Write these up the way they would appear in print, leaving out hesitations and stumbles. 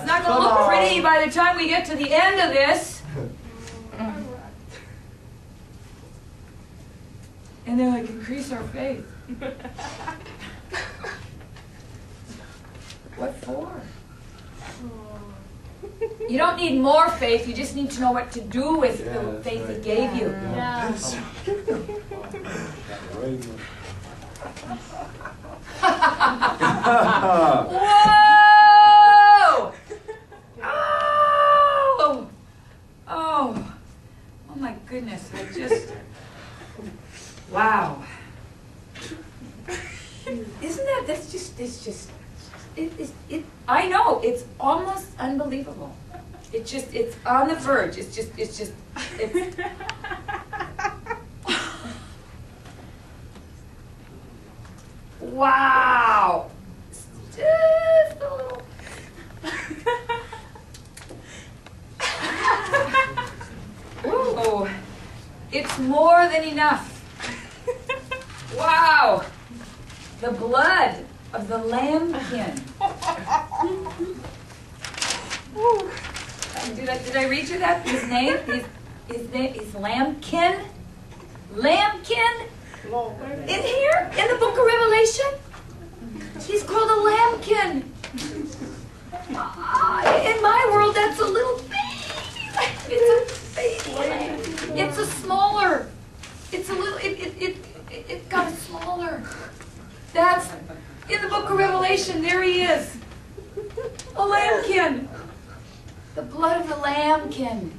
It's not going to look pretty by the time we get to the end of this. And they're like, increase our faith. What for? You don't need more faith, you just need to know what to do with the faith He gave you. Yeah. Whoa! Oh! Oh! Oh my goodness, I just... Wow. Isn't that, that's just, it's just, I know, it's almost unbelievable. It's just, it's on the verge. It's wow. Just a little. Whoa. It's more than enough. Wow. The blood of the lambkin. Did I read you that? His name? His name is Lambkin? Lambkin? In here? In the book of Revelation? He's called a lambkin. In my world, that's a little baby. It's a baby. It's a smaller. It's a little, it got smaller. That's, in the book of Revelation, there he is. A lambkin. The blood of the lambkin.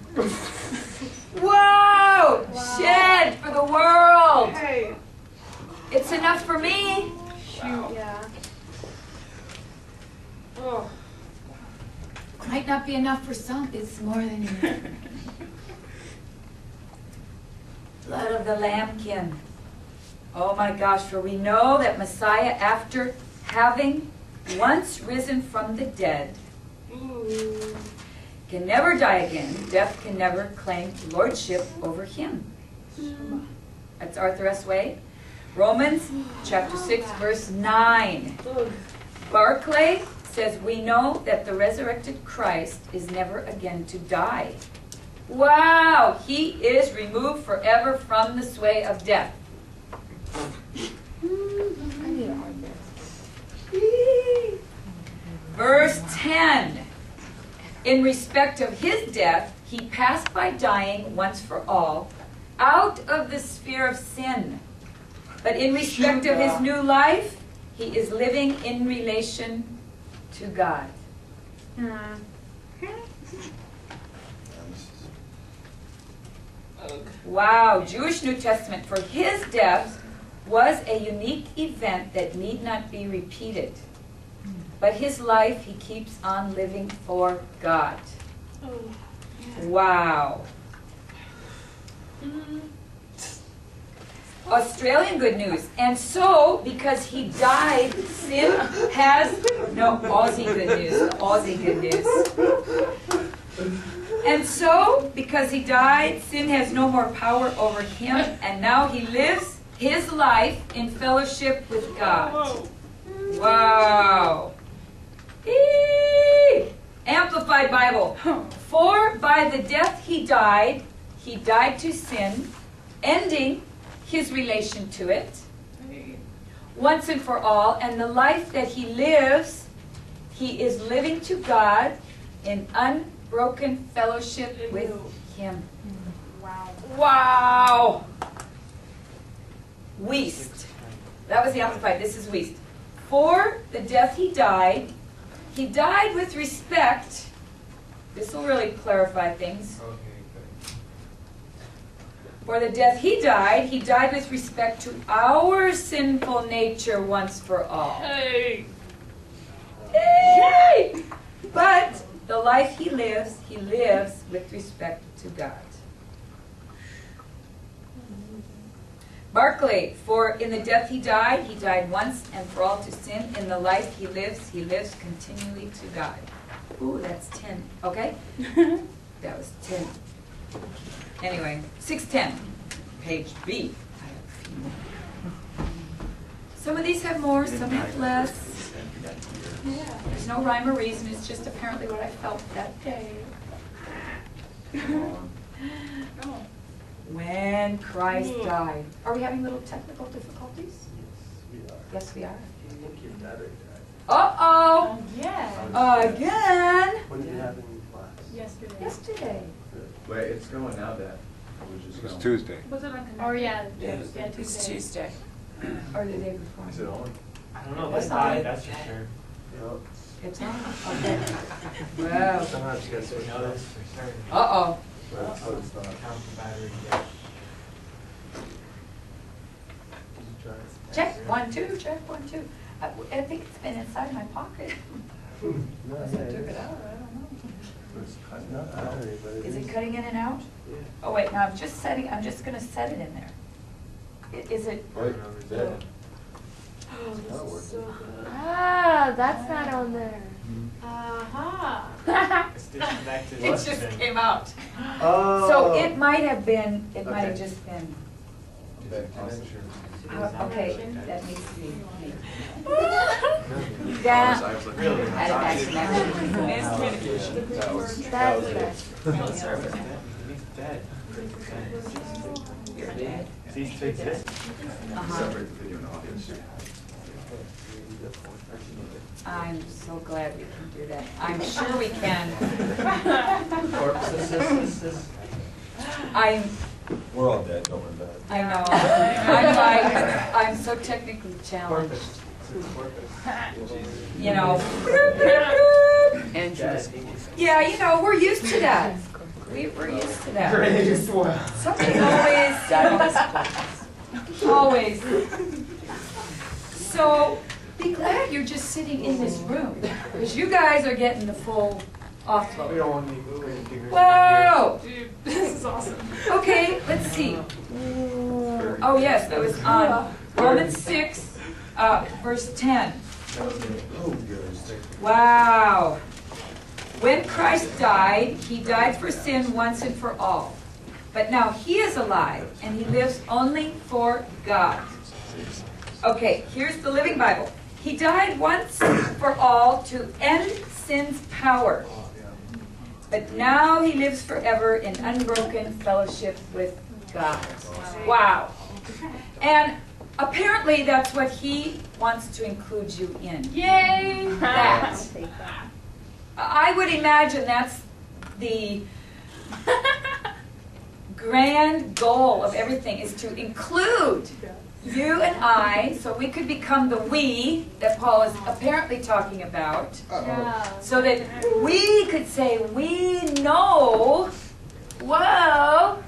Whoa! Shed for the world. Hey. It's enough for me. Shoot. Yeah. Oh. Might not be enough for some. It's more than enough. Blood of the lambkin. Oh my gosh, for we know that Messiah, after having once risen from the dead, can never die again. Death can never claim lordship over him. That's Arthur S. Way. Romans chapter 6, verse 9. Barclay says, we know that the resurrected Christ is never again to die. Wow! He is removed forever from the sway of death. Verse 10. In respect of his death, he passed by dying once for all, out of the sphere of sin. But in respect of his new life, he is living in relation to God. Wow, Jewish New Testament. For his death was a unique event that need not be repeated. But his life, he keeps on living for God. Wow. Australian good news. And so, because he died, sin has... No, Aussie good news. Aussie good news. And so, because he died, sin has no more power over him, and now he lives his life in fellowship with God. Wow. Eee! Amplified Bible. For by the death he died to sin, ending his relation to it, once and for all, and the life that he lives, he is living to God in unbroken fellowship with him. Wow. Wow! Weist. That was the Amplified. This is Weist. For the death he died with respect. This will really clarify things. For the death he died with respect to our sinful nature once for all. Hey. Yay! But the life he lives with respect to God. Barclay, for in the death he died once and for all to sin. In the life he lives continually to God. Ooh, that's 10. Okay? That was 10. Anyway, 610, page B. I have a few more. Some of these have more, some have less. Yeah. There's no rhyme or reason, it's just apparently what I felt that day. Oh. When Christ died. Are we having little technical difficulties? Yes, we are. Uh-oh! Yeah. Again! When did you have in class? Yesterday. Yesterday. Wait, it's going now, Dad. It's Tuesday. Was it on? Oh yeah. Yeah, Yeah, it's Tuesday. Tuesday. Or the day before. Is it on? I don't know, That's but fine. that's for sure. No. It's on? Okay. Wow. Somehow just gotta switch notice for certain. Uh-oh. So it's not. Count the battery, yeah. Check, 1, 2, check, 1, 2. I think it's been inside my pocket. Unless I took it out, I don't know. It's cutting up battery, but it Is it cutting in and out? Yeah. Oh wait, now I'm just gonna set it in there. Is it? Right there. Oh, this That is works. so good. Ah, that's not on there. Aha. It's disconnected. It just came out. Oh. So it might have Okay. just been, Okay, awesome. okay, that needs to be me. I That, was like, Really? had a bad connection. Miscommunication. That was That's it. He's dead. You're dead. Cease to exist. Uh-huh. Separate the video and audio. I'm so glad we can do that. I'm sure we can. We're all dead, don't worry about it. I know. I'm so technically challenged. You know. Yeah, we're used to that. We're used to that. Something always. So be glad you're just sitting in this room, because you guys are getting the full We offload. don't want to be Whoa! Dude, this is awesome. Okay, let's see. Oh yes, that was on Romans 6, verse 10. Wow. When Christ died, he died for sin once and for all. But now he is alive, and he lives only for God. Okay, here's the Living Bible. He died once for all to end sin's power. But now he lives forever in unbroken fellowship with God. Wow. And apparently that's what he wants to include you in. Yay! That. I would imagine that's the grand goal of everything, is to include you and I, so we could become the we that Paul is apparently talking about, Yeah. so that we could say, we know, whoa,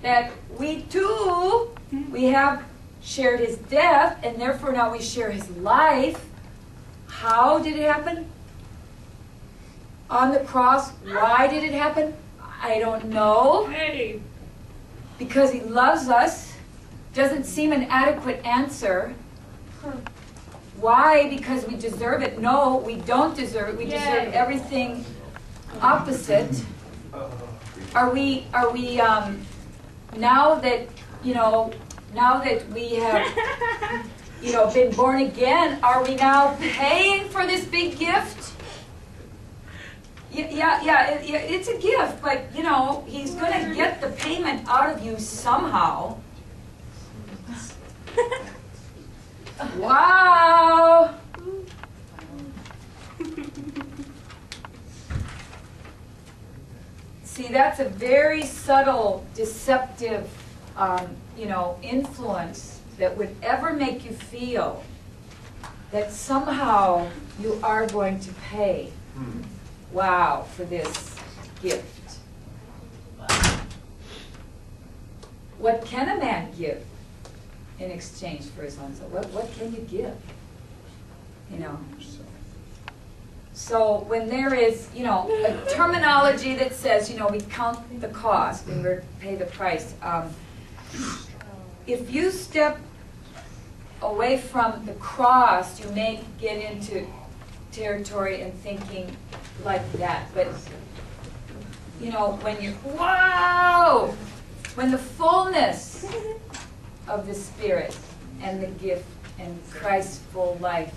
that we too, we have shared his death, and therefore now we share his life. How did it happen? On the cross. Why did it happen? I don't know. Hey. Because he loves us. Doesn't seem an adequate answer. Why? Because we deserve it. No, we don't deserve it. We deserve Yay. everything opposite. Are we now that we have been born again, are we now paying for this big gift? Yeah, it's a gift, but he's going to get the payment out of you somehow. Wow! See, that's a very subtle, deceptive, influence that would ever make you feel that somehow you are going to pay. Wow, for this gift. What can a man give in exchange for his own soul? What can you give? So when there is, a terminology that says, we count the cost and we pay the price. If you step away from the cross, you may get into territory and thinking like that. But, when the fullness of the Spirit and the gift in Christ's full life.